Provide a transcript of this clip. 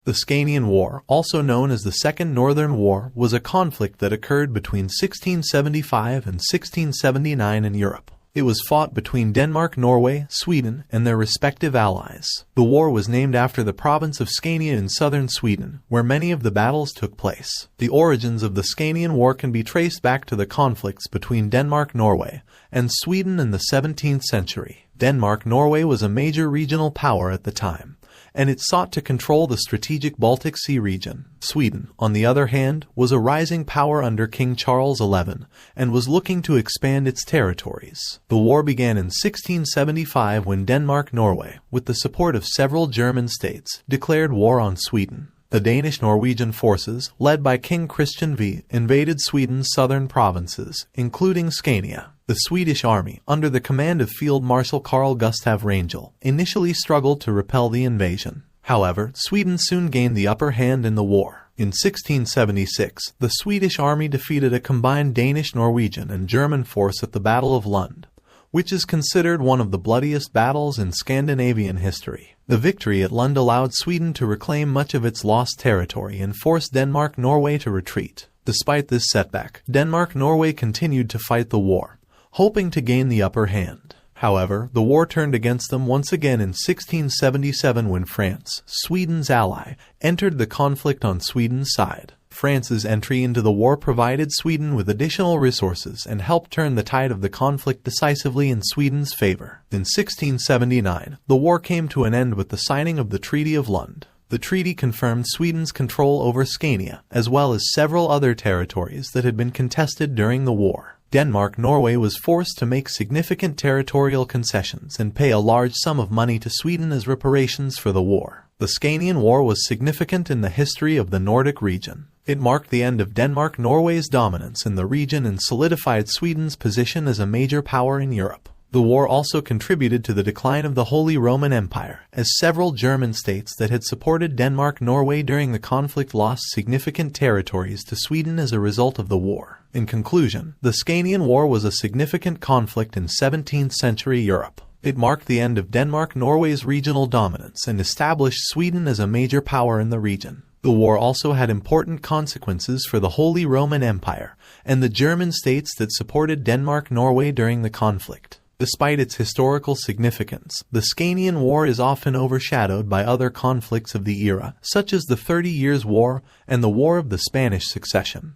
The Scanian War, also known as the Second Northern War, was a conflict that occurred between 1675 and 1679 in Europe. It was fought between Denmark, Norway, Sweden, and their respective allies. The war was named after the province of Scania in southern Sweden, where many of the battles took place. The origins of the Scanian War can be traced back to the conflicts between Denmark, Norway, and Sweden in the 17th century. Denmark, Norway was a major regional power at the time, and it sought to control the strategic Baltic Sea region. Sweden, on the other hand, was a rising power under King Charles XI and was looking to expand its territories. The war began in 1675 when Denmark-Norway, with the support of several German states, declared war on Sweden. The Danish-Norwegian forces, led by King Christian V, invaded Sweden's southern provinces, including Scania. The Swedish army, under the command of Field Marshal Carl Gustav Wrangel, initially struggled to repel the invasion. However, Sweden soon gained the upper hand in the war. In 1676, the Swedish army defeated a combined Danish, Norwegian, and German force at the Battle of Lund, which is considered one of the bloodiest battles in Scandinavian history. The victory at Lund allowed Sweden to reclaim much of its lost territory and forced Denmark-Norway to retreat. Despite this setback, Denmark-Norway continued to fight the war, hoping to gain the upper hand. However, the war turned against them once again in 1677 when France, Sweden's ally, entered the conflict on Sweden's side. France's entry into the war provided Sweden with additional resources and helped turn the tide of the conflict decisively in Sweden's favor. In 1679, the war came to an end with the signing of the Treaty of Lund. The treaty confirmed Sweden's control over Scania, as well as several other territories that had been contested during the war. Denmark-Norway was forced to make significant territorial concessions and pay a large sum of money to Sweden as reparations for the war. The Scanian War was significant in the history of the Nordic region. It marked the end of Denmark-Norway's dominance in the region and solidified Sweden's position as a major power in Europe. The war also contributed to the decline of the Holy Roman Empire, as several German states that had supported Denmark-Norway during the conflict lost significant territories to Sweden as a result of the war. In conclusion, the Scanian War was a significant conflict in 17th century Europe. It marked the end of Denmark-Norway's regional dominance and established Sweden as a major power in the region. The war also had important consequences for the Holy Roman Empire and the German states that supported Denmark-Norway during the conflict. Despite its historical significance, the Scanian War is often overshadowed by other conflicts of the era, such as the 30 Years' War and the War of the Spanish Succession.